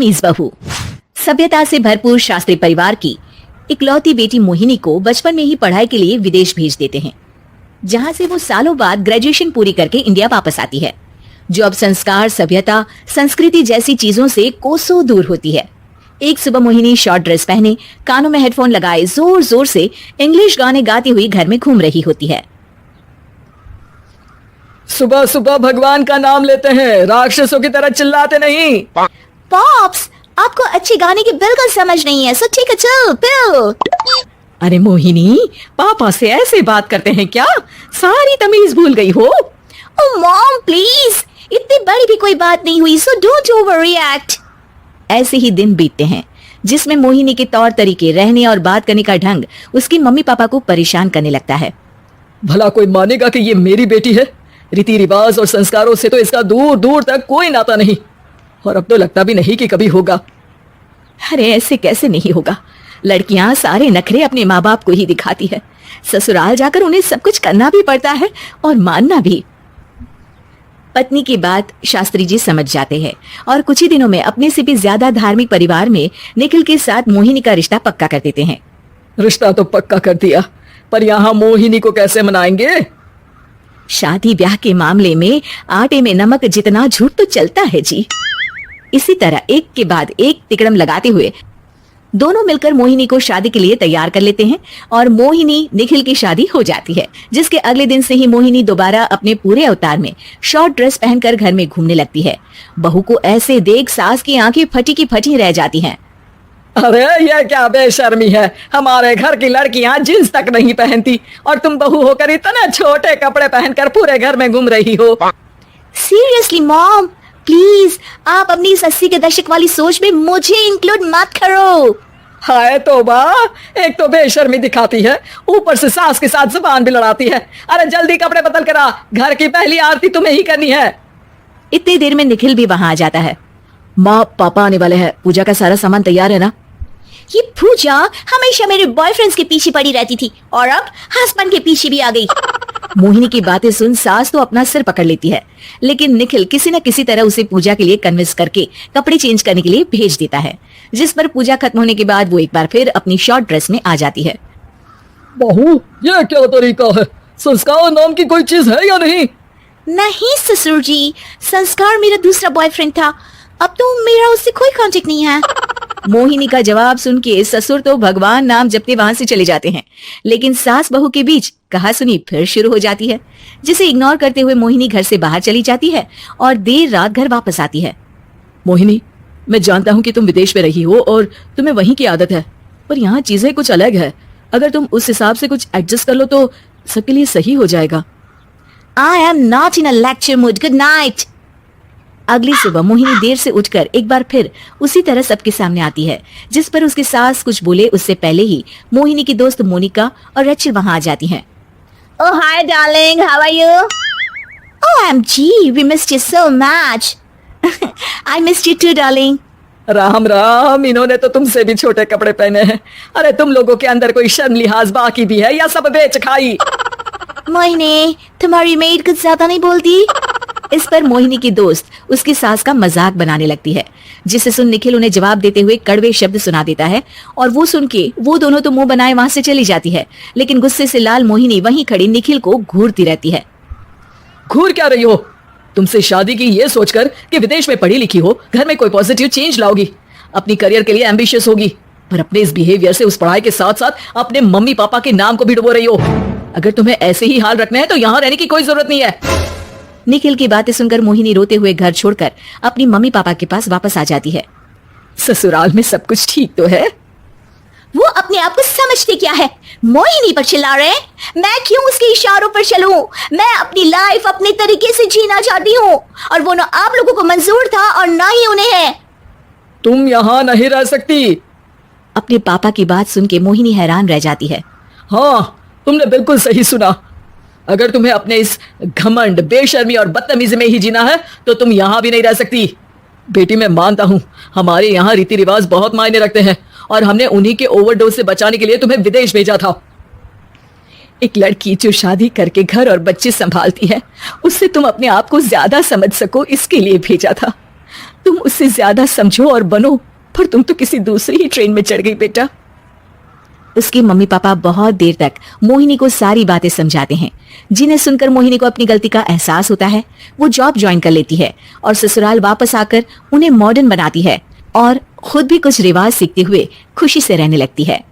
बदतमीज बहू। सभ्यता से भरपूर शास्त्री परिवार की इकलौती बेटी मोहिनी को बचपन में ही पढ़ाई के लिए विदेश भेज देते हैं, जहां से वो सालों बाद ग्रेजुएशन पूरी करके इंडिया वापस आती है, जो अब संस्कार, सभ्यता, संस्कृति जैसी चीजों से कोसों दूर होती है। एक सुबह मोहिनी शॉर्ट ड्रेस पहने, कानों में हेडफोन लगाए जोर जोर से इंग्लिश गाने गाती हुई घर में घूम रही होती है। सुबह सुबह भगवान का नाम लेते हैं, राक्षसों की तरह चिल्लाते नहीं। पॉप्स, आपको अच्छे गाने की बिल्कुल समझ नहीं है, सो ठीक है, चल पिल। अरे मोहिनी, पापा से ऐसे बात करते हैं क्या? सारी तमीज भूल गई हो। ओह मॉम प्लीज, इतनी बड़ी भी कोई बात नहीं हुई, सो डोंट ओवररिएक्ट। ऐसे ही दिन बीतते हैं, जिसमें मोहिनी के तौर तरीके, रहने और बात करने का ढंग उसकी मम्मी पापा को परेशान करने लगता है। भला कोई मानेगा कि ये मेरी बेटी है? रीति रिवाज और संस्कारों से तो इसका दूर दूर तक कोई नाता नहीं, और अब तो लगता भी नहीं कि कभी होगा। अरे ऐसे कैसे नहीं होगा? लड़कियां सारे नखरे अपने माँ बाप को ही दिखाती है। ससुराल जाकर उन्हें सब कुछ करना भी पड़ता है और मानना भी। पत्नी की बात शास्त्री जी समझ जाते हैं और कुछ ही दिनों में अपने से भी ज्यादा धार्मिक परिवार में निखिल के साथ मोहिनी का रिश्ता पक्का कर देते हैं। रिश्ता तो पक्का कर दिया, पर यहाँ मोहिनी को कैसे मनाएंगे? शादी ब्याह के मामले में आटे में नमक जितना झूठ तो चलता है जी। इसी तरह एक के बाद एक तिकड़म लगाते हुए दोनों मिलकर मोहिनी को शादी के लिए तैयार कर लेते हैं और मोहिनी निखिल की शादी हो जाती है, जिसके अगले दिन से ही मोहिनी दोबारा अपने पूरे अवतार में शॉर्ट ड्रेस पहनकर घर में घूमने लगती है। बहू को ऐसे देख सास की आंखें फटी की फटी रह जाती हैं। अरे ये क्या बेशर्मी है, हमारे घर की लड़कियां जींस तक नहीं पहनती और तुम बहू होकर इतने छोटे कपड़े पहनकर पूरे घर में घूम रही हो। सीरियसली मॉम, प्लीज आप अपनी इस 80 के दशक वाली सोच में मुझे इंक्लूड मत करो। हाय तौबा, एक तो बेशर्मी दिखाती है, ऊपर से सास के साथ जुबान भी लड़ाती है। अरे जल्दी कपड़े बदल कर आ, घर की पहली आरती तुम्हें ही करनी है। इतनी देर में निखिल भी वहां आ जाता है। माँ पापा आने वाले हैं, पूजा का सारा सामान तैयार है ना? ये पूजा हमेशा मेरे बॉयफ्रेंड्स के पीछे पड़ी रहती थी और अब हस्बैंड के पीछे भी आ गई। मोहिनी की बातें सुन सास तो अपना सिर पकड़ लेती है, लेकिन निखिल किसी न किसी तरह उसे पूजा के लिए कन्विंस करके कपड़े चेंज करने के लिए भेज देता है, जिस पर पूजा खत्म होने के बाद वो एक बार फिर अपनी शॉर्ट ड्रेस में आ जाती है। बहू, ये क्या तरीका है? संस्कार नाम की कोई चीज है या नहीं? नहीं ससुर जी, संस्कार मेरा दूसरा बॉयफ्रेंड था, अब तो मेरा उससे कोई कांटेक्ट नहीं है। मोहिनी का जवाब सुन के ससुर तो भगवान नाम जपते वहां से चले जाते हैं, लेकिन सास बहू के बीच कहासुनी फिर शुरू हो जाती है, जिसे इग्नोर करते हुए मोहिनी घर से बाहर चली जाती है और देर रात घर वापस आती है। मोहिनी, मैं जानता हूँ कि तुम विदेश में रही हो और तुम्हें वहीं की आदत है, पर यहाँ चीजें कुछ अलग है। अगर तुम उस हिसाब से कुछ एडजस्ट कर लो तो सबके लिए सही हो जाएगा। I am not in a lecture mood. Good night. अगली सुबह मोहिनी देर से उठकर एक बार फिर उसी तरह सबके सामने आती है, जिस पर उसकी सास कुछ बोले उससे पहले ही मोहिनी की दोस्त मोनिका और रचिल वहां आ जाती हैं। Oh hi darling, how are you? OMG, we missed you so much. I missed you too, darling. Ram Ram, इन्होंने तो तुमसे भी छोटे कपड़े पहने हैं। अरे तुम लोगों के अंदर कोई शर्म लिहाज बाकी भी है या सब बेच खाई? मोहिनी, तुम्हारी मेड कुछ ज्यादा नहीं बोलती? इस पर मोहिनी की दोस्त उसकी सास का मजाक बनाने लगती है, जिसे सुन निखिल उन्हें जवाब देते हुए कड़वे शब्द सुना देता है और वो सुन के वो दोनों तो मुंह बनाए वहां से चली जाती है, लेकिन गुस्से से लाल मोहिनी वहीं खड़ी निखिल को घूरती रहती है। घूर क्या रही हो? तुमसे शादी की ये सोचकर कि विदेश में पढ़ी लिखी हो, घर में कोई पॉजिटिव चेंज लाओगी, अपनी करियर के लिए एम्बिशियस होगी, पर अपने इस बिहेवियर से उस पढ़ाई के साथ साथ अपने मम्मी पापा के नाम को भी डुबो रही हो। अगर तुम्हें ऐसे ही हाल रखना है तो यहाँ रहने की कोई जरूरत नहीं है। निखिल की बातें सुनकर मोहिनी रोते हुए घर छोड़कर अपनी मम्मी पापा के पास वापस आ जाती है। ससुराल में सब कुछ ठीक तो है? वो अपने आप को समझते क्या है? मोहिनी पर चिल्ला रहे हैं? मैं क्यों उसके इशारों पर चलूं? मैं अपनी लाइफ अपने तरीके से जीना चाहती हूँ और वो ना आप लोगों को मंजूर था और ना ही उन्हें है। तुम यहाँ नहीं रह सकती। अपने पापा की बात सुन के मोहिनी हैरान रह जाती है। हाँ, तुमने बिल्कुल सही सुना। अगर तुम्हें अपने इस घमंड, बेशर्मी और बदतमीजी में ही जीना है तो तुम यहाँ भी नहीं रह सकती। बेटी, मैं मानता हूँ हमारे यहाँ रीति रिवाज बहुत मायने रखते हैं और हमने उन्हीं के ओवरडोज से बचाने के लिए तुम्हें विदेश भेजा था। एक लड़की जो शादी करके घर और बच्चे संभालती है, उससे तुम अपने आप को ज्यादा समझ सको इसके लिए भेजा था। तुम उससे ज्यादा समझो और बनो, पर तुम तो किसी दूसरी ही ट्रेन में चढ़ गई बेटा। उसके मम्मी पापा बहुत देर तक मोहिनी को सारी बातें समझाते हैं, जिन्हें सुनकर मोहिनी को अपनी गलती का एहसास होता है। वो जॉब ज्वाइन कर लेती है और ससुराल वापस आकर उन्हें मॉडर्न बनाती है और खुद भी कुछ रिवाज सीखते हुए खुशी से रहने लगती है।